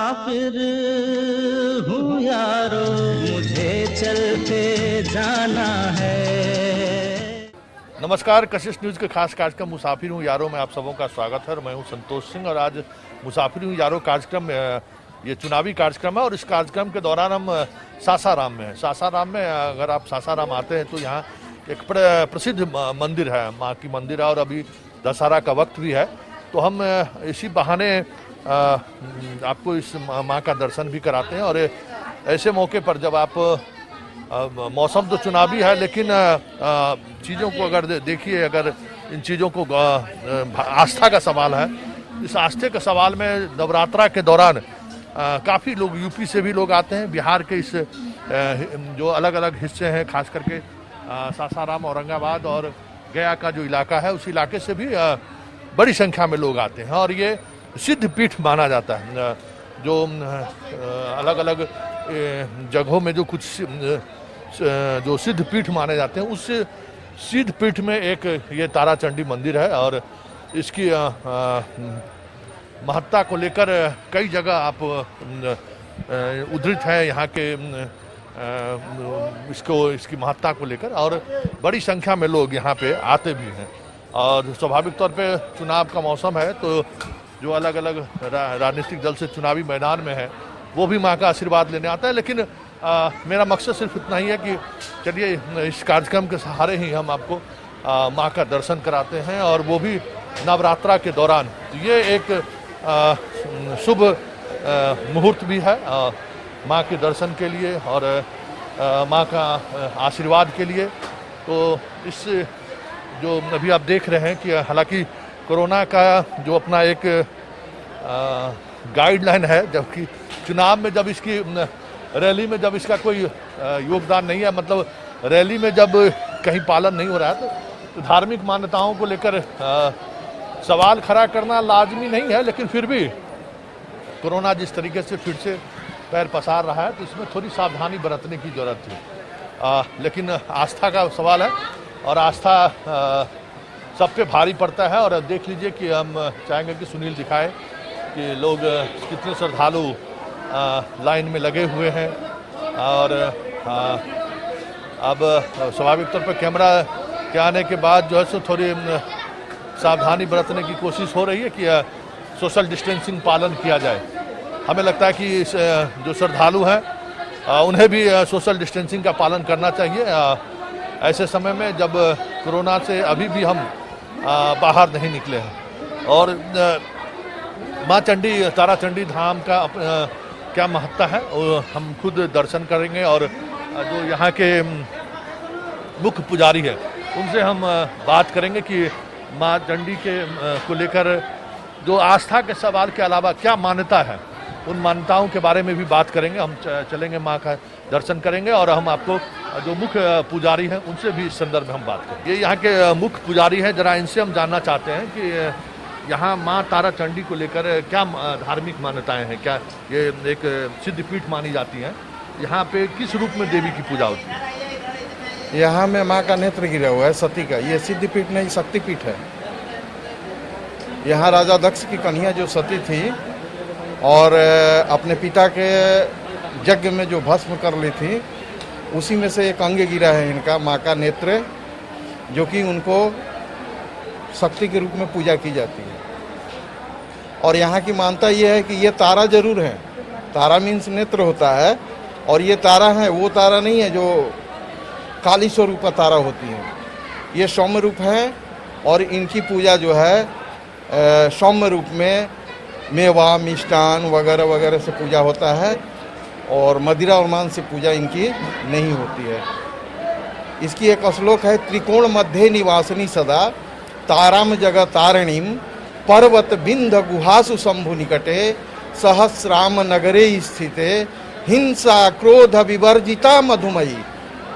मुसाफिर हूँ यारो, मुझे चलते जाना है। नमस्कार, कशिश न्यूज के खास कार्यक्रम मुसाफिर हूँ यारों में आप सबों का स्वागत है। मैं हूँ संतोष सिंह और आज मुसाफिर हूँ यारों कार्यक्रम ये चुनावी कार्यक्रम है और इस कार्यक्रम के दौरान हम सासाराम में हैं। सासाराम में अगर आप सासाराम आते हैं तो यहाँ एक प्रसिद्ध मंदिर है, माँ की मंदिर है और अभी दशहरा का वक्त भी है, तो हम इसी बहाने आपको इस माँ का दर्शन भी कराते हैं। और ऐसे मौके पर जब आप मौसम तो चुनावी है लेकिन चीज़ों को अगर देखिए, अगर इन चीज़ों को आस्था का सवाल है, इस आस्थे के सवाल में नवरात्रा के दौरान काफ़ी लोग यूपी से भी लोग आते हैं, बिहार के इस जो अलग अलग हिस्से हैं, खास करके सासाराम, औरंगाबाद और गया का जो इलाका है उस इलाके से भी बड़ी संख्या में लोग आते हैं। और ये सिद्ध पीठ माना जाता है, जो अलग अलग जगहों में जो कुछ जो सिद्ध पीठ माने जाते हैं, उस सिद्ध पीठ में एक ये तारा चंडी मंदिर है और इसकी महत्ता को लेकर कई जगह आप उद्धृत है यहाँ के इसकी महत्ता को लेकर, और बड़ी संख्या में लोग यहाँ पे आते भी हैं। और स्वाभाविक तौर पे चुनाव का मौसम है तो जो अलग अलग राजनीतिक दल से चुनावी मैदान में है वो भी माँ का आशीर्वाद लेने आता है। लेकिन मेरा मकसद सिर्फ इतना ही है कि चलिए इस कार्यक्रम के सहारे ही हम आपको माँ का दर्शन कराते हैं, और वो भी नवरात्रा के दौरान। तो ये एक शुभ मुहूर्त भी है माँ के दर्शन के लिए और माँ का आशीर्वाद के लिए। तो इस जो अभी आप देख रहे हैं कि हालांकि कोरोना का जो अपना एक गाइडलाइन है, जबकि चुनाव में जब इसकी रैली में जब इसका कोई योगदान नहीं है, मतलब रैली में जब कहीं पालन नहीं हो रहा है तो धार्मिक मान्यताओं को लेकर सवाल खड़ा करना लाजमी नहीं है। लेकिन फिर भी कोरोना जिस तरीके से फिर से पैर पसार रहा है तो इसमें थोड़ी सावधानी बरतने की ज़रूरत थी। लेकिन आस्था का सवाल है और आस्था सब पे भारी पड़ता है। और देख लीजिए कि हम चाहेंगे कि सुनील दिखाए कि लोग कितने श्रद्धालु लाइन में लगे हुए हैं। और अब स्वाभाविक तौर पर कैमरा के आने के बाद जो है सो थोड़ी सावधानी बरतने की कोशिश हो रही है कि सोशल डिस्टेंसिंग पालन किया जाए। हमें लगता है कि जो श्रद्धालु हैं उन्हें भी सोशल डिस्टेंसिंग का पालन करना चाहिए ऐसे समय में जब कोरोना से अभी भी हम बाहर नहीं निकले हैं। और माँ चंडी, तारा चंडी धाम का क्या महत्ता है वो हम खुद दर्शन करेंगे, और जो यहाँ के मुख्य पुजारी है उनसे हम बात करेंगे कि माँ चंडी के को लेकर जो आस्था के सवाल के अलावा क्या मान्यता है, उन मान्यताओं के बारे में भी बात करेंगे। हम चलेंगे, माँ का दर्शन करेंगे और हम आपको जो मुख्य पुजारी हैं उनसे भी इस संदर्भ में हम बात करेंगे। ये यहाँ के मुख्य पुजारी हैं, जरा इनसे हम जानना चाहते हैं कि यहाँ माँ तारा चंडी को लेकर क्या धार्मिक मान्यताएं हैं, क्या ये एक सिद्ध पीठ मानी जाती है, यहाँ पे किस रूप में देवी की पूजा होती है? यहाँ में माँ का नेत्र गिरा हुआ है, सती का। ये सिद्ध पीठ नहीं, शक्ति पीठ है। यहाँ राजा दक्ष की कन्या जो सती थी और अपने पिता के यज्ञ में जो भस्म कर ली थी, उसी में से एक अंग गिरा है इनका, माँ का नेत्र, जो कि उनको शक्ति के रूप में पूजा की जाती है। और यहाँ की मान्यता ये है कि ये तारा जरूर है, तारा मीन्स नेत्र होता है, और ये तारा है वो तारा नहीं है जो काली स्वरूप तारा होती है, ये सौम्य रूप है। और इनकी पूजा जो है सौम्य रूप में मेवा, मिष्टान वगैरह वगैरह से पूजा होता है, और मदिरा और मांस से पूजा इनकी नहीं होती है। इसकी एक श्लोक है, त्रिकोण मध्य निवासिनी सदा ताराम जगतारिणीम पर्वत बिंद गुहासु शंभु निकटे सहस्राम नगरे स्थिते हिंसा क्रोध विवर्जिता मधुमयी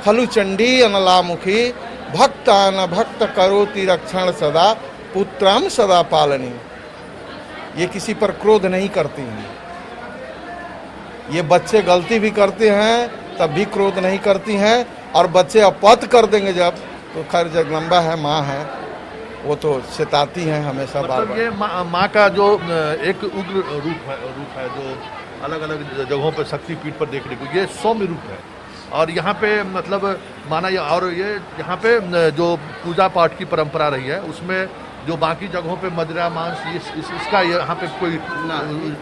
खलु चंडी अनलामुखी भक्तान भक्त करोति रक्षण सदा पुत्राम सदा पालनी। ये किसी पर क्रोध नहीं करती हैं। ये बच्चे गलती भी करते हैं तब भी क्रोध नहीं करती हैं, और बच्चे अपत कर देंगे जब, तो खैर जगदम्बा है, माँ है, वो तो सताती हैं हमेशा बार मतलब बार। ये माँ का जो एक उग्र रूप है जो अलग अलग जगहों पर शक्तिपीठ पर देखने को, ये सौम्य रूप है। और यहाँ पे मतलब माना और ये यहाँ पे जो पूजा पाठ की परंपरा रही है उसमें जो बाकी जगहों पे मदिरा मांस इसका यहाँ पे कोई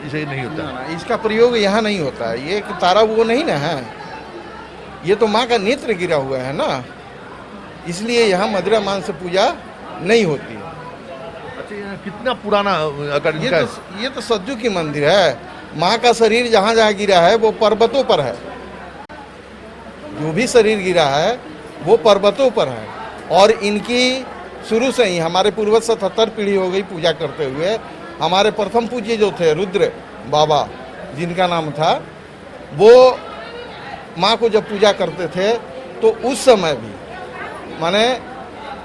इसे नहीं होता है। ना, इसका प्रयोग यहाँ नहीं होता है। ये एक तारा वो नहीं ना है, ये तो माँ का नेत्र गिरा हुआ है ना, इसलिए यहाँ मदिरा मांस से पूजा नहीं होती है। अच्छा, ये कितना पुराना अगर ये तो सज्जू की मंदिर है। माँ का शरीर जहाँ जहाँ गिरा है वो पर्वतों पर है, जो भी शरीर गिरा है वो पर्वतों पर है। और इनकी शुरू से ही हमारे पूर्वज 77 पीढ़ी हो गई पूजा करते हुए। हमारे प्रथम पूज्य जो थे रुद्र बाबा जिनका नाम था, वो माँ को जब पूजा करते थे तो उस समय भी माने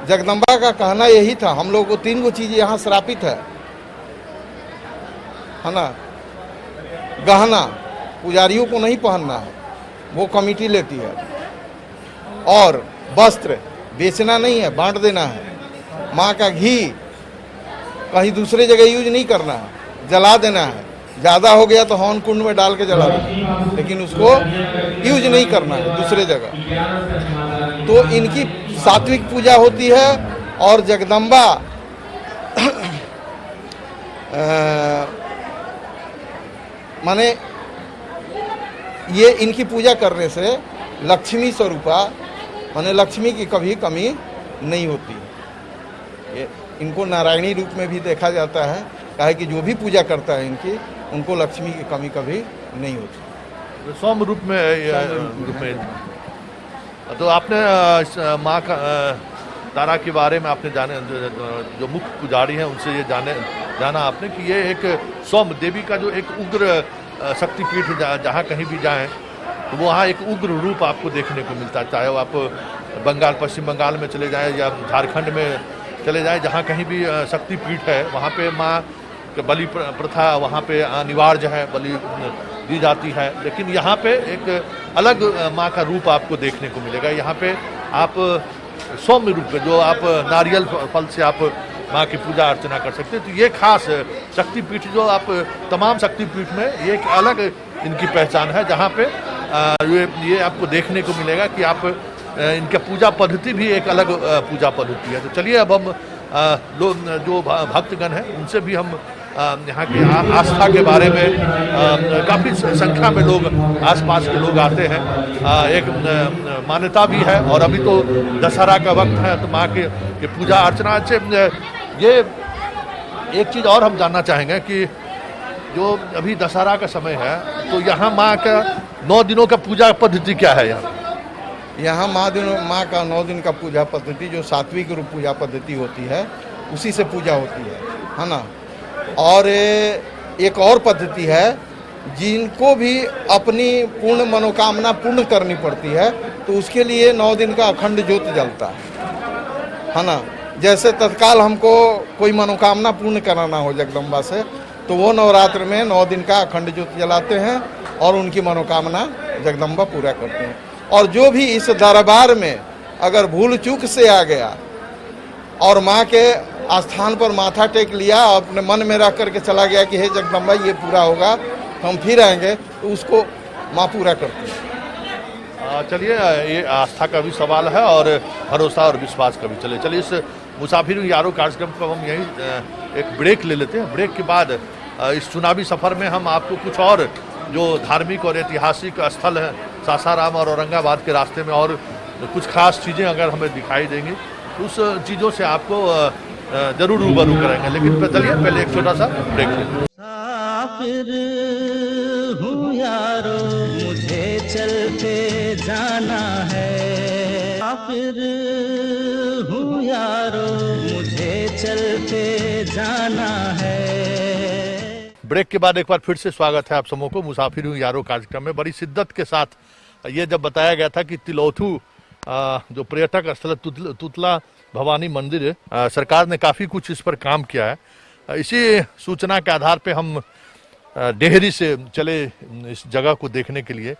जगदम्बा का कहना यही था, हम लोग को 3 चीज़ यहाँ श्रापित है ना। गहना पुजारियों को नहीं पहनना है, वो कमेटी लेती है। और वस्त्र बेचना नहीं है, बांट देना है। माँ का घी कहीं दूसरे जगह यूज नहीं करना है, जला देना है। ज़्यादा हो गया तो हवन कुंड में डाल के जला देना, लेकिन उसको यूज नहीं करना है दूसरे जगह। तो इनकी सात्विक पूजा होती है। और जगदम्बा माने ये इनकी पूजा करने से लक्ष्मी स्वरूपा माने लक्ष्मी की कभी कमी नहीं होती। ये इनको नारायणी रूप में भी देखा जाता है, कहा कि जो भी पूजा करता है इनकी, उनको लक्ष्मी की कमी कभी नहीं होती। सौम्य रूप में तो आपने माँ का तारा के बारे में आपने जाने, जो मुख्य पुजारी हैं उनसे ये जाना आपने कि ये एक सौम्य देवी का जो एक उग्र शक्तिपीठ जहाँ कहीं भी जाएं तो वहाँ एक उग्र रूप आपको देखने को मिलता है। चाहे वो आप बंगाल, पश्चिम बंगाल में चले जाएं या झारखंड में चले जाएं, जहाँ कहीं भी शक्तिपीठ है वहाँ पे माँ बलि प्रथा वहाँ पे अनिवार्य है, बलि दी जाती है। लेकिन यहाँ पे एक अलग माँ का रूप आपको देखने को मिलेगा। यहाँ पे आप सौम्य रूप में जो आप नारियल फल से आप माँ की पूजा अर्चना कर सकते हैं। तो ये खास शक्तिपीठ जो आप तमाम शक्तिपीठ में ये एक अलग इनकी पहचान है, जहाँ पे ये आपको देखने को मिलेगा कि आप इनका पूजा पद्धति भी एक अलग पूजा पद्धति है। तो चलिए अब हम लोग जो भक्तगण हैं उनसे भी हम यहाँ की आस्था के बारे में, काफ़ी संख्या में लोग आसपास के लोग आते हैं। एक मान्यता भी है और अभी तो दशहरा का वक्त है तो माँ के पूजा अर्चना से ये एक चीज़ और हम जानना चाहेंगे कि जो अभी दशहरा का समय है तो यहाँ माँ का 9 दिनों का पूजा पद्धति क्या है? यहाँ माँ का 9 दिन का पूजा पद्धति जो सात्विक रूप पूजा पद्धति होती है उसी से पूजा होती है ना। और एक और पद्धति है, जिनको भी अपनी पूर्ण मनोकामना पूर्ण करनी पड़ती है तो उसके लिए 9 दिन का अखंड ज्योत जलता है ना। जैसे तत्काल हमको कोई मनोकामना पूर्ण कराना हो जगदम्बा से तो वो नवरात्र में 9 दिन का अखंड ज्योत जलाते हैं और उनकी मनोकामना जगदम्बा पूरा करते हैं। और जो भी इस दरबार में अगर भूल चूक से आ गया और माँ के स्थान पर माथा टेक लिया और अपने मन में रख करके चला गया कि हे जगदम्बा ये पूरा होगा तो हम फिर आएंगे, तो उसको माँ पूरा करती है। चलिए, ये आस्था का भी सवाल है और भरोसा और विश्वास का भी। चलिए इस मुसाफिर यारो कार्यक्रम को हम यहीं एक ब्रेक ले लेते हैं। ब्रेक के बाद इस चुनावी सफ़र में हम आपको कुछ और जो धार्मिक और ऐतिहासिक स्थल हैं सासाराम और औरंगाबाद के रास्ते में और कुछ खास चीज़ें अगर हमें दिखाई देंगी तो उस चीज़ों से आपको जरूर रूबरू करेंगे। लेकिन चलिए पहले एक छोटा सा ब्रेक लें। मुसाफिर हूँ यारो मुझे चलते जाना है, मुसाफिर हूँ यारो मुझे चलते जाना है। ब्रेक के बाद एक बार फिर से स्वागत है आप सबों को मुसाफिर हूँ यारो कार्यक्रम में। बड़ी शिद्दत के साथ ये जब बताया गया था कि तिलौथू जो पर्यटक स्थल तुतला भवानी मंदिर सरकार ने काफ़ी कुछ इस पर काम किया है। इसी सूचना के आधार पे हम डेहरी से चले इस जगह को देखने के लिए।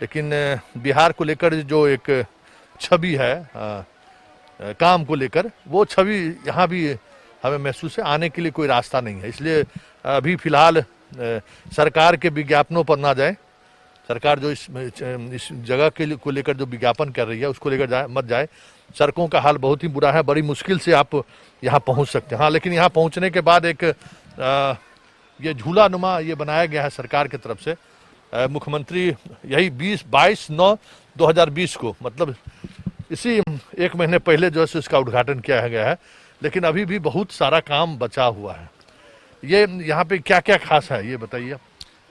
लेकिन बिहार को लेकर जो एक छवि है काम को लेकर, वो छवि यहाँ भी हमें महसूस है आने के लिए कोई रास्ता नहीं है। इसलिए अभी फिलहाल सरकार के विज्ञापनों पर ना जाए। सरकार जो इस जगह के लिए को लेकर जो विज्ञापन कर रही है उसको लेकर मत जाए। सड़कों का हाल बहुत ही बुरा है, बड़ी मुश्किल से आप यहाँ पहुँच सकते हैं। हाँ, लेकिन यहाँ पहुँचने के बाद एक ये झूला नुमा ये बनाया गया है सरकार की तरफ से। मुख्यमंत्री यही 22/9/2020 को, मतलब इसी एक महीने पहले जो है इसका उद्घाटन किया गया है। लेकिन अभी भी बहुत सारा काम बचा हुआ है। ये यहाँ पे क्या क्या खास है ये बताइए।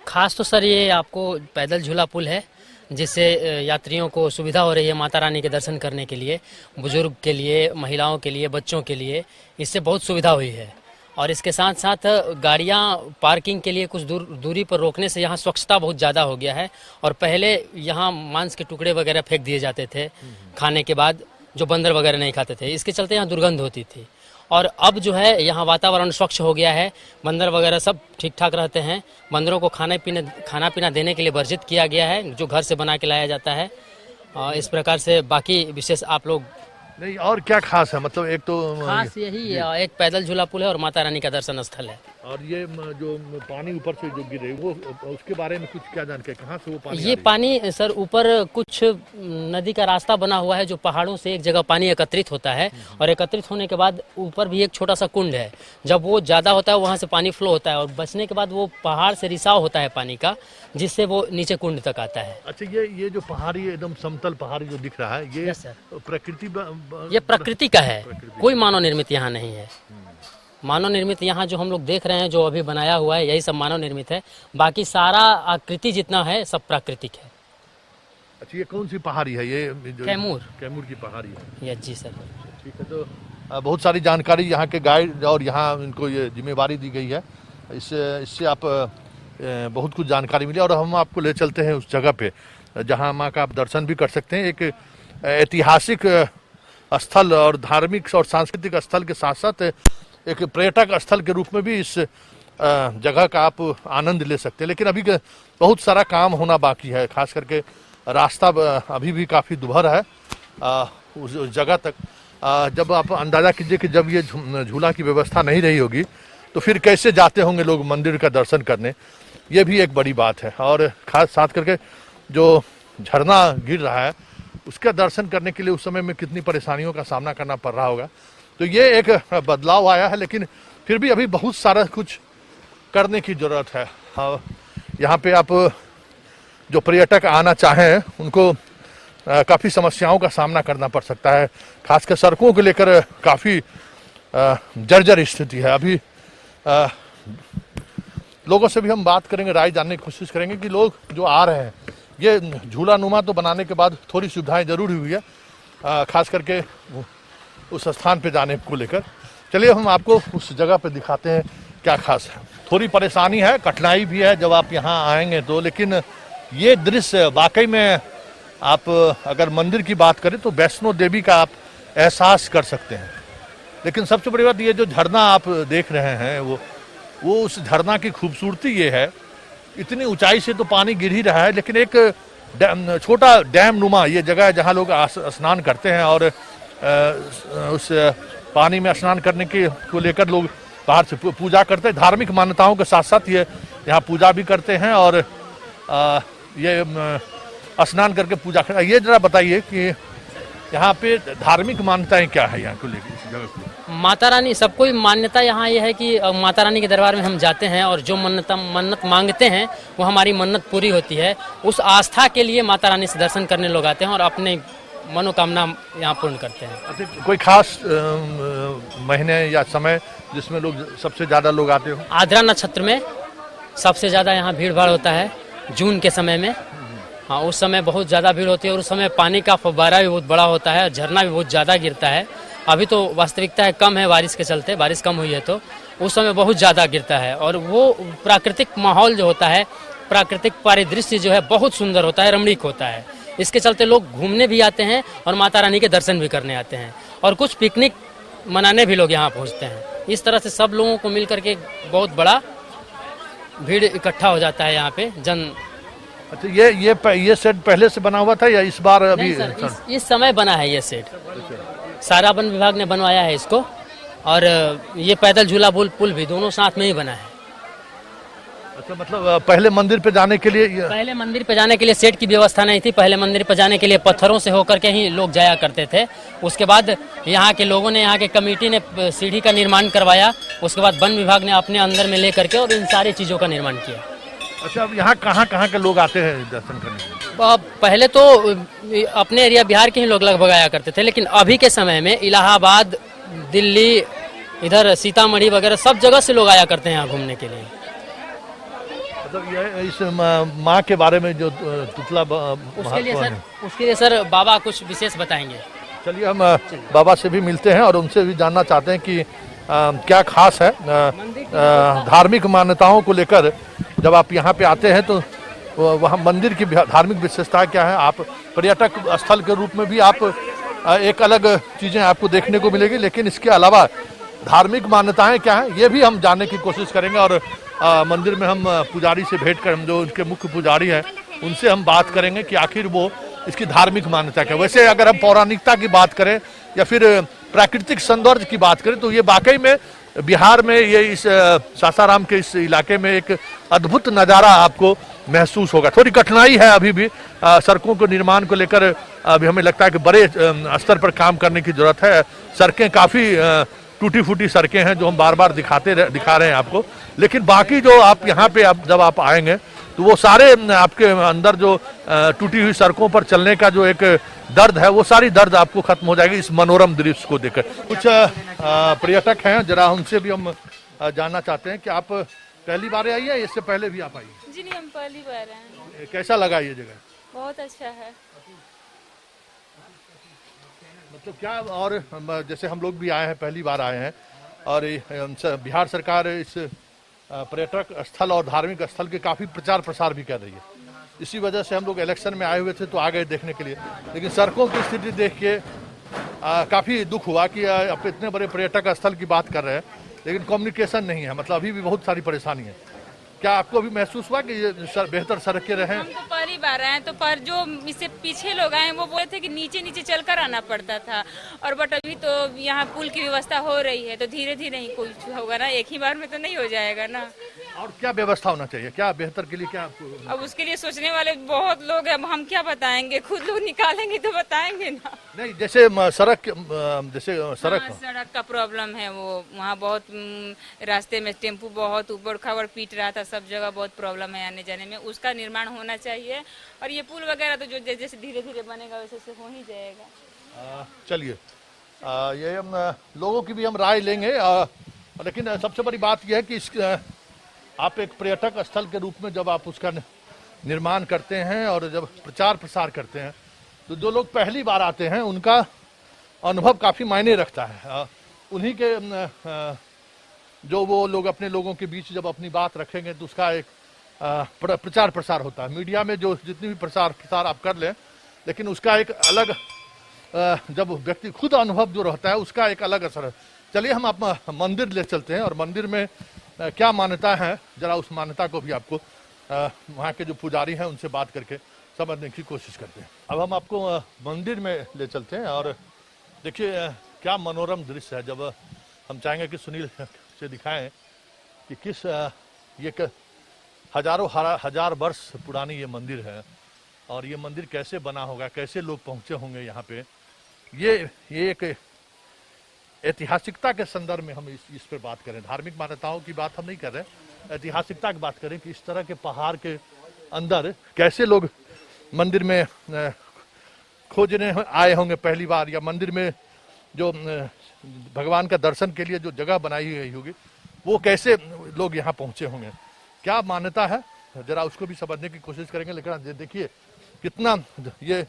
खास तो सर ये आपको पैदल झूला पुल है, जिससे यात्रियों को सुविधा हो रही है माता रानी के दर्शन करने के लिए, बुजुर्ग के लिए, महिलाओं के लिए, बच्चों के लिए इससे बहुत सुविधा हुई है। और इसके साथ साथ गाड़ियां पार्किंग के लिए कुछ दूरी पर रोकने से यहाँ स्वच्छता बहुत ज़्यादा हो गया है। और पहले यहाँ मांस के टुकड़े वगैरह फेंक दिए जाते थे खाने के बाद, जो बंदर वगैरह नहीं खाते थे, इसके चलते यहाँ दुर्गंध होती थी। और अब जो है यहाँ वातावरण स्वच्छ हो गया है, बंदर वगैरह सब ठीक ठाक रहते हैं। बंदरों को खाना पीना देने के लिए वर्जित किया गया है, जो घर से बना के लाया जाता है। इस प्रकार से बाकी विशेष आप लोग नहीं, और क्या खास है? मतलब एक तो खास यही है, एक पैदल झूला पुल है और माता रानी का दर्शन स्थल है। और ये जो पानी ऊपर से जो गिरे वो उसके बारे में कुछ क्या जानकारी, कहाँ से वो पानी ये पानी सर ऊपर कुछ नदी का रास्ता बना हुआ है, जो पहाड़ों से एक जगह पानी एकत्रित होता है। और एकत्रित होने के बाद ऊपर भी एक छोटा सा कुंड है, जब वो ज़्यादा होता है वहाँ से पानी फ्लो होता है और बचने के बाद वो पहाड़ से रिसाव होता है पानी का, जिससे वो नीचे कुंड तक आता है। अच्छा, ये जो पहाड़ी एकदम समतल पहाड़ी जो दिख रहा है ये प्रकृति ये प्रकृति का है, कोई मानव निर्मित यहाँ नहीं है। मानव निर्मित यहाँ जो हम लोग देख रहे हैं जो अभी बनाया हुआ है यही सब मानव निर्मित है, बाकी सारा आकृति जितना है सब प्राकृतिक है। अच्छा, ये कौन सी पहाड़ी है? ये कैमूर की पहाड़ी है। यस जी सर। ठीक है, तो बहुत सारी जानकारी यहाँ के गाइड और यहाँ इनको ये जिम्मेवारी दी गई है, इससे आप बहुत कुछ जानकारी मिली। और हम आपको ले चलते हैं उस जगह पे जहाँ माँ का आप दर्शन भी कर सकते हैं। एक ऐतिहासिक स्थल और धार्मिक और सांस्कृतिक स्थल के साथ साथ एक पर्यटक स्थल के रूप में भी इस जगह का आप आनंद ले सकते हैं। लेकिन अभी बहुत सारा काम होना बाकी है, खास करके रास्ता अभी भी काफ़ी दुभर है उस जगह तक। जब आप अंदाज़ा कीजिए कि जब ये झूला की व्यवस्था नहीं रही होगी तो फिर कैसे जाते होंगे लोग मंदिर का दर्शन करने, ये भी एक बड़ी बात है। और खास साथ करके जो झरना गिर रहा है उसका दर्शन करने के लिए उस समय में कितनी परेशानियों का सामना करना पड़ रहा होगा। तो ये एक बदलाव आया है, लेकिन फिर भी अभी बहुत सारा कुछ करने की ज़रूरत है। यहाँ पे आप जो पर्यटक आना चाहें उनको काफ़ी समस्याओं का सामना करना पड़ सकता है, खासकर सड़कों को लेकर काफ़ी जर्जर स्थिति है। अभी लोगों से भी हम बात करेंगे, राय जानने की कोशिश करेंगे कि लोग जो आ रहे हैं, ये झूला नुमा तो बनाने के बाद थोड़ी सुविधाएं जरूर हुई है, खास करके उस स्थान पे जाने को लेकर। चलिए हम आपको उस जगह पे दिखाते हैं क्या खास है। थोड़ी परेशानी है, कठिनाई भी है जब आप यहाँ आएंगे तो, लेकिन ये दृश्य वाकई में आप अगर मंदिर की बात करें तो वैष्णो देवी का आप एहसास कर सकते हैं। लेकिन सबसे बड़ी बात ये जो झरना आप देख रहे हैं वो उस झरना की खूबसूरती ये है, इतनी ऊंचाई से तो पानी गिर ही रहा है, लेकिन एक छोटा डैम नुमा ये जगह है जहाँ लोग स्नान करते हैं। और उस पानी में स्नान करने के को लेकर लोग बाहर से पूजा करते हैं। धार्मिक मान्यताओं के साथ साथ ये यहाँ पूजा भी करते हैं और ये स्नान करके पूजा करते हैं। ये जरा बताइए कि यहाँ पे धार्मिक मान्यताएं क्या है यहाँ को लेकर, इस जगह को? माता रानी, सबको मान्यता यहाँ ये है कि माता रानी के दरबार में हम जाते हैं और जो मन्नत मांगते हैं वो हमारी मन्नत पूरी होती है। उस आस्था के लिए माता रानी से दर्शन करने लोग आते हैं और अपने मनोकामना यहाँ पूर्ण करते हैं। अच्छा, कोई खास महीने या समय जिसमें लोग सबसे ज़्यादा लोग आते हो? आद्रा नक्षत्र में सबसे ज़्यादा यहाँ भीड़ भाड़ होता है, जून के समय में। हाँ, उस समय बहुत ज़्यादा भीड़ होती है और उस समय पानी का फव्वारा भी बहुत बड़ा होता है, झरना भी बहुत ज़्यादा गिरता है। अभी तो वास्तविकता है कम है, बारिश के चलते, बारिश कम हुई है तो उस समय बहुत ज़्यादा गिरता है। और वो प्राकृतिक माहौल जो होता है, प्राकृतिक परिदृश्य जो है बहुत सुंदर होता है, रमणीक होता है। इसके चलते लोग घूमने भी आते हैं और माता रानी के दर्शन भी करने आते हैं और कुछ पिकनिक मनाने भी लोग यहाँ पहुँचते हैं। इस तरह से सब लोगों को मिल करके बहुत बड़ा भीड़ इकट्ठा हो जाता है यहाँ पे जन। अच्छा, ये सेट पहले से बना हुआ था या इस बार अभी? इस समय बना है ये सेट, सारा वन विभाग ने बनवाया है इसको और ये पैदल झूला पुल भी दोनों साथ में ही बना है। अच्छा, मतलब पहले मंदिर पे जाने के लिए पहले मंदिर पे जाने के लिए सेट की व्यवस्था नहीं थी। पहले मंदिर पे जाने के लिए पत्थरों से होकर के ही लोग जाया करते थे। उसके बाद यहाँ के लोगों ने, यहाँ के कमेटी ने सीढ़ी का निर्माण करवाया। उसके बाद वन विभाग ने अपने अंदर में ले करके और इन सारी चीज़ों का निर्माण किया। अच्छा, अब यहाँ कहाँ कहाँ के लोग आते हैं दर्शन करने के लिए? पहले तो अपने एरिया बिहार के ही लोग लगभग आया करते थे, लेकिन अभी के समय में इलाहाबाद, दिल्ली, इधर सीतामढ़ी वगैरह सब जगह से लोग आया करते हैं यहाँ घूमने के लिए। मतलब ये इस माँ के बारे में जो तुतला उसके लिए सर बाबा कुछ विशेष बताएंगे। चलिए हम बाबा से भी मिलते हैं और उनसे भी जानना चाहते हैं कि क्या खास है धार्मिक मान्यताओं को लेकर। जब आप यहाँ पे आते हैं तो वहाँ मंदिर की धार्मिक विशेषता क्या है? आप पर्यटक स्थल के रूप में भी आप एक अलग चीज़ें आपको देखने को मिलेगी, लेकिन इसके अलावा धार्मिक मान्यताएं क्या हैं ये भी हम जानने की कोशिश करेंगे। और मंदिर में हम पुजारी से भेंट कर, जो उनके मुख्य पुजारी हैं उनसे हम बात करेंगे कि आखिर वो इसकी धार्मिक मान्यता क्या। वैसे अगर हम पौराणिकता की बात करें या फिर प्राकृतिक सौंदर्य की बात करें तो ये वाकई में बिहार में ये इस सासाराम के इस इलाके में एक अद्भुत नज़ारा आपको महसूस होगा। थोड़ी कठिनाई है अभी भी सड़कों के निर्माण को लेकर। अभी हमें लगता है कि बड़े स्तर पर काम करने की जरूरत है। सड़कें काफ़ी टूटी फूटी सड़कें हैं जो हम बार बार दिखा रहे हैं आपको, लेकिन बाकी जो आप यहाँ पे जब आप आएंगे तो वो सारे आपके अंदर जो टूटी हुई सड़कों पर चलने का जो एक दर्द है वो सारी दर्द आपको खत्म हो जाएगी इस मनोरम दृश्य को देखकर। कुछ पर्यटक हैं, जरा उनसे भी हम जानना चाहते हैं कि आप पहली बार आई है, इससे पहले भी आप आई? जी नहीं, हम पहली बार हैं। कैसा लगा ये जगह? बहुत अच्छा है। मतलब क्या, और जैसे हम लोग भी आए हैं, पहली बार आए हैं, और बिहार सरकार इस पर्यटक स्थल और धार्मिक स्थल के काफ़ी प्रचार प्रसार भी कर रही है। इसी वजह से हम लोग इलेक्शन में आए हुए थे तो आ गए देखने के लिए, लेकिन सड़कों की स्थिति देख के काफ़ी दुख हुआ कि आप इतने बड़े पर्यटक स्थल की बात कर रहे हैं लेकिन कम्युनिकेशन नहीं है। मतलब अभी भी बहुत सारी परेशानी है। क्या आपको भी महसूस हुआ कि ये बेहतर सड़कें रहे? हम तो पहली बार आए तो, पर जो इससे पीछे लोग आए वो बोले थे कि नीचे नीचे चलकर आना पड़ता था, और बट अभी तो यहाँ पुल की व्यवस्था हो रही है तो धीरे धीरे ही कुछ होगा ना, एक ही बार में तो नहीं हो जाएगा ना। और क्या व्यवस्था होना चाहिए, क्या बेहतर के लिए क्या आपको? अब उसके लिए सोचने वाले बहुत लोग हैं, अब हम क्या बताएंगे, खुद लोग निकालेंगे तो बताएंगे ना। नहीं, जैसे सड़क सड़क का प्रॉब्लम है, वो वहाँ बहुत रास्ते में टेम्पू बहुत ऊबड़ खाबड़ पीट रहा था, सब जगह बहुत प्रॉब्लम है आने जाने में, उसका निर्माण होना चाहिए। और ये पुल वगैरह तो जो जैसे धीरे धीरे बनेगा वैसे से हो ही जाएगा। चलिए, ये हम लोगों की भी हम राय लेंगे, लेकिन सबसे बड़ी बात यह है कि आप एक पर्यटक स्थल के रूप में जब आप उसका निर्माण करते हैं और जब प्रचार प्रसार करते हैं तो जो लोग पहली बार आते हैं उनका अनुभव काफ़ी मायने रखता है। उन्हीं के जो वो लोग अपने लोगों के बीच जब अपनी बात रखेंगे तो उसका एक प्रचार प्रसार होता है। मीडिया में जो जितनी भी प्रचार प्रसार आप कर लें, लेकिन उसका एक अलग जब व्यक्ति खुद अनुभव जो रहता है उसका एक अलग असर है। चलिए हम आप मंदिर ले चलते हैं और मंदिर में क्या मान्यता है, जरा उस मान्यता को भी आपको वहाँ के जो पुजारी हैं उनसे बात करके समझने की कोशिश करते हैं। अब हम आपको मंदिर में ले चलते हैं और देखिए क्या मनोरम दृश्य है। जब हम चाहेंगे कि सुनील से दिखाएं कि किस ये हजारों हजार वर्ष पुरानी ये मंदिर है और ये मंदिर कैसे बना होगा, कैसे लोग पहुँचे होंगे यहाँ पे। ये एक ऐतिहासिकता के संदर्भ में हम इस पर बात करें, धार्मिक मान्यताओं की बात हम नहीं कर रहे, ऐतिहासिकता की बात करें कि इस तरह के पहाड़ के अंदर कैसे लोग मंदिर में खोजने आए होंगे पहली बार, या मंदिर में जो भगवान का दर्शन के लिए जो जगह बनाई गई होगी वो कैसे लोग यहाँ पहुँचे होंगे, क्या मान्यता है, जरा उसको भी समझने की कोशिश करेंगे। लेकिन देखिए कितना ये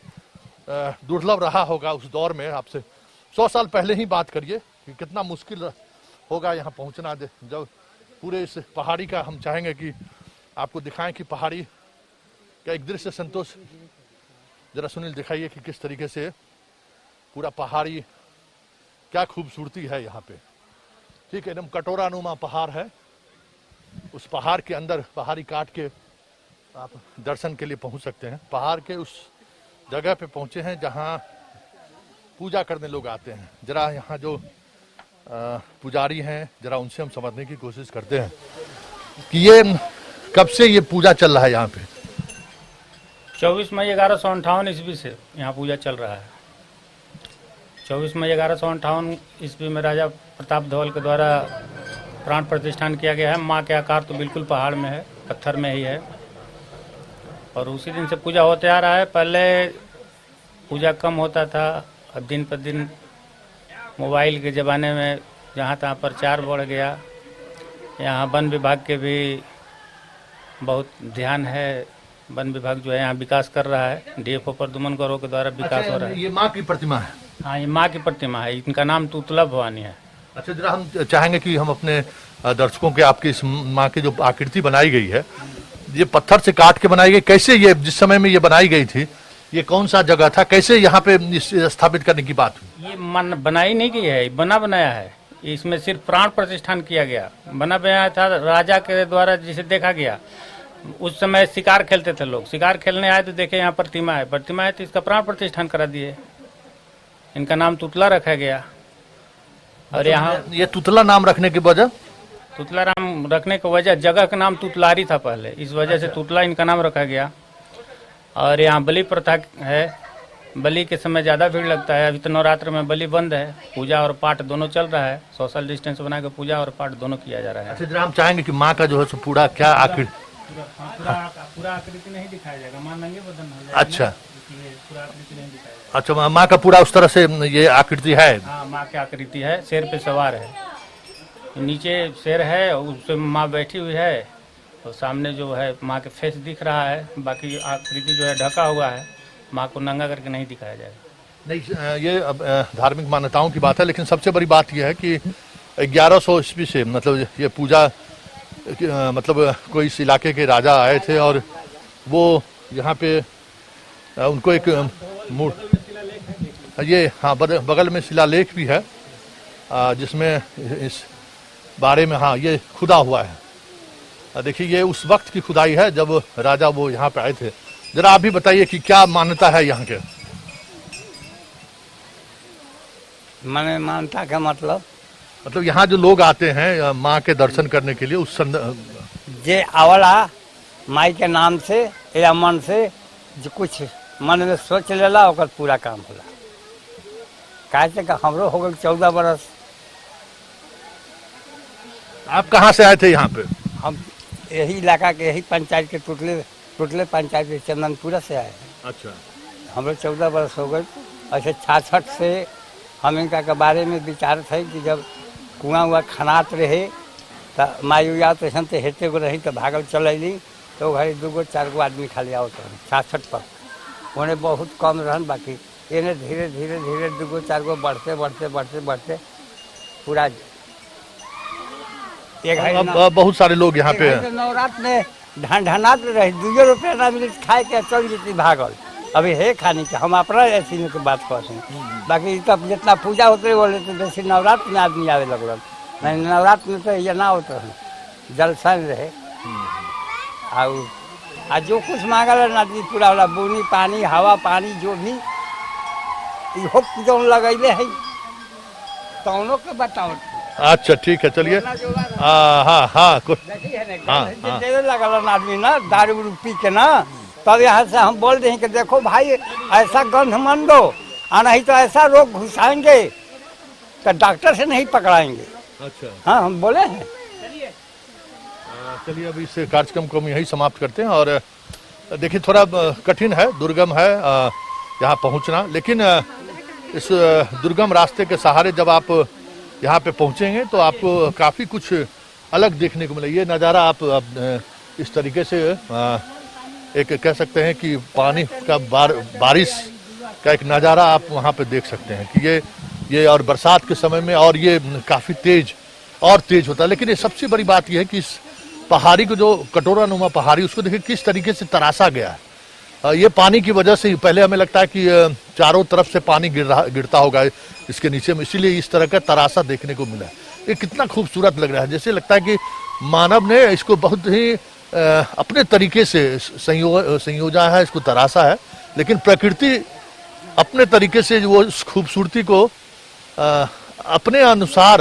दुर्लभ रहा होगा उस दौर में। आपसे 100 साल पहले ही बात करिए कि कितना मुश्किल होगा यहाँ पहुँचना। जब पूरे इस पहाड़ी का हम चाहेंगे कि आपको दिखाएं कि पहाड़ी का एक दृश्य। संतोष, जरा सुनील दिखाइए कि किस तरीके से पूरा पहाड़ी, क्या खूबसूरती है यहाँ पे। ठीक है, एकदम कटोरानुमा पहाड़ है। उस पहाड़ के अंदर पहाड़ी काट के आप दर्शन के लिए पहुँच सकते हैं। पहाड़ के उस जगह पे पहुँचे हैं जहाँ पूजा करने लोग आते हैं। जरा यहाँ जो पुजारी हैं, जरा उनसे हम समझने की कोशिश करते हैं कि ये कब से ये पूजा चल रहा है यहाँ पे। 24 मई 1158 ईस्वी से यहाँ पूजा चल रहा है। 24 मई 1158 ईस्वी में राजा प्रताप धवल के द्वारा प्राण प्रतिष्ठान किया गया है। माँ के आकार तो बिल्कुल पहाड़ में है, पत्थर में ही है, और उसी दिन से पूजा होते आ रहा है। पहले पूजा कम होता था, अब दिन पर दिन मोबाइल के ज़माने में जहाँ तहाँ प्रचार बढ़ गया। यहाँ वन विभाग के भी बहुत ध्यान है, वन विभाग जो है यहाँ विकास कर रहा है। डीएफओ प्रद्युमन गौरव के द्वारा विकास हो रहा है। ये माँ की प्रतिमा है? हाँ, ये माँ की प्रतिमा है, इनका नाम तुतला भवानी है। अच्छा, जरा हम चाहेंगे कि हम अपने दर्शकों के आपकी इस माँ की जो आकृति बनाई गई है, ये पत्थर से काट के बनाई गई, कैसे ये जिस समय में ये बनाई गई थी, ये कौन सा जगह था, कैसे यहाँ पे स्थापित करने की बात हुई? ये मन बनाई नहीं की है, बना बनाया है। इसमें सिर्फ प्राण प्रतिष्ठान किया गया, बना बनाया था राजा के द्वारा जिसे देखा गया। उस समय शिकार खेलते थे लोग, शिकार खेलने आए तो देखे यहाँ प्रतिमा है, प्रतिमा है तो इसका प्राण प्रतिष्ठान करा दिए। इनका नाम तुतला रखा गया। और यहाँ ये तुतला नाम रखने की वजह? तुतला नाम रखने की वजह, जगह का नाम तुतलारी था पहले, इस वजह से तुतला इनका नाम रखा गया। और यहाँ बलि प्रथा है, बलि के समय ज़्यादा भीड़ लगता है। अभी तो नवरात्र में बलि बंद है, पूजा और पाठ दोनों चल रहा है। सोशल डिस्टेंस बना के पूजा और पाठ दोनों किया जा रहा है। अच्छा, जरा हम चाहेंगे कि माँ का जो है सो पूरा क्या आकृति, पूरा आकृति नहीं दिखाया जाएगा, माँ नंगे बदन है। अच्छा, पूरा आकृति नहीं दिखाया जाएगा। अच्छा, माँ का पूरा उस तरह से ये आकृति है? हाँ, माँ की आकृति है, शेर पे सवार है, नीचे शेर है, उस पे माँ बैठी हुई है, और सामने जो है माँ के फेस दिख रहा है, बाकी आकृति जो है ढका हुआ है। माँ को नंगा करके नहीं दिखाया जाएगा। नहीं, ये धार्मिक मान्यताओं की बात है, लेकिन सबसे बड़ी बात यह है कि 1100 ईस्वी से मतलब ये पूजा मतलब कोई इस इलाके के राजा आए थे और वो यहाँ पे उनको एक ये हाँ बगल में शिलालेख भी है जिसमें इस बारे में हाँ ये खुदा हुआ है। देखिए, ये उस वक्त की खुदाई है जब राजा वो यहाँ पे आए थे। जरा आप भी बताइए कि क्या मान्यता है यहाँ के? माने मानता का मतलब यहाँ जो लोग आते हैं माँ के दर्शन करने के लिए, उस जे आवला माई के नाम से या मन से जो कुछ मन में सोच लेला ओकर पूरा काम होला। काहे से हमरो हो गए 14 बरस। आप कहाँ से आए थे यहाँ पे? हम यही इलाका के, यही पंचायत के टुटले पंचायत के चंदनपुरा से आए हैं। अच्छा, हमरो 14 बरस हो गए। ऐसे 66 से हम इनका के बारे में विचार थे कि जब कुआं हुआ खनात रहे तो मायू या तो ऐसे हेते गो रही तो भागल चलैली तो घड़ी 2-4 गो आदमी खाली आओ तो 66 पर उन्हें बहुत कम रहन। बाकी इन्हें धीरे धीरे धीरे 2-4 गो बढ़ते बढ़ते बढ़ते बढ़ते पूरा अब बहुत सारे लोग यहाँ पे हैं। नवरात्र में ढनात रहे 2 रुपये ना मिले खाए के चल जीती भागल। अभी है खाने के हम अपना ऐसी में बात करते हैं। बाकी तब जितना पूजा होते बोले तो जैसे नवरात्र में आदमी आवे लगल, नहीं नवरात्र में तो ये ना होता है, जलसा रहे। और जो कुछ मांगल नदी पूरा वाला बुनी पानी हवा पानी जो भी इहो जो लगैले है तौनों के बताओ। अच्छा, ठीक है, चलिए। हाँ हाँ लगल आदमी ना दारू उरू पी के ना, तब यहाँ से हम बोल रहे हैं कि देखो भाई ऐसा गंध मन दो, और नहीं तो ऐसा रोग घुसाएंगे तो डॉक्टर से नहीं पकड़ाएंगे। अच्छा, हाँ, हम बोले हैं। चलिए अभी इस कार्यक्रम को हम यही समाप्त करते हैं। और देखिए, थोड़ा कठिन है, दुर्गम है यहाँ पहुँचना, लेकिन इस दुर्गम रास्ते के सहारे जब आप यहाँ पे पहुँचेंगे तो आपको काफ़ी कुछ अलग देखने को मिलेगा। ये नज़ारा आप इस तरीके से एक कह सकते हैं कि पानी का बारिश का एक नज़ारा आप वहाँ पे देख सकते हैं कि ये और बरसात के समय में और ये काफ़ी तेज होता है। लेकिन ये सबसे बड़ी बात ये है कि इस पहाड़ी को, जो कटोरा नुमा पहाड़ी, उसको देखिए किस तरीके से तराशा गया है। ये पानी की वजह से पहले हमें लगता है कि चारों तरफ से पानी गिरता होगा इसके नीचे में, इसीलिए इस तरह का तराशा देखने को मिला है। ये कितना खूबसूरत लग रहा है, जैसे लगता है कि मानव ने इसको बहुत ही अपने तरीके से संयोजा है, इसको तराशा है। लेकिन प्रकृति अपने तरीके से वो उस खूबसूरती को अपने अनुसार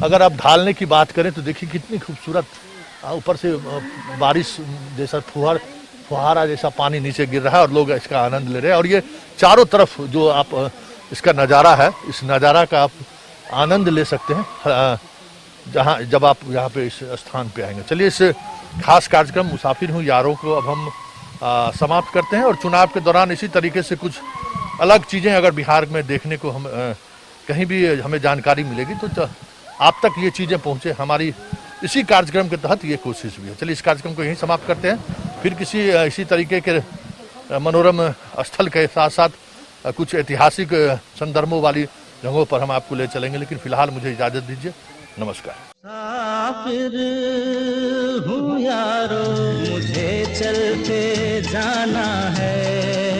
अगर आप ढालने की बात करें तो देखिए कितनी खूबसूरत ऊपर से बारिश जैसा फुहारा जैसा पानी नीचे गिर रहा है और लोग इसका आनंद ले रहे हैं। और ये चारों तरफ जो आप इसका नज़ारा है, इस नज़ारा का आप आनंद ले सकते हैं जब आप यहाँ पे इस स्थान पे आएंगे। चलिए इस खास कार्यक्रम मुसाफिर हूँ यारों को अब हम समाप्त करते हैं और चुनाव के दौरान इसी तरीके से कुछ अलग चीज़ें अगर बिहार में देखने को हम कहीं भी हमें जानकारी मिलेगी तो आप तक ये चीज़ें पहुँचे, हमारी इसी कार्यक्रम के तहत ये कोशिश भी है। चलिए इस कार्यक्रम को यहीं समाप्त करते हैं, फिर किसी इसी तरीके के मनोरम स्थल के साथ साथ कुछ ऐतिहासिक संदर्भों वाली जगहों पर हम आपको ले चलेंगे, लेकिन फिलहाल मुझे इजाज़त दीजिए। नमस्कार। मुसाफिर हूँ यारो, मुझे चलते जाना है।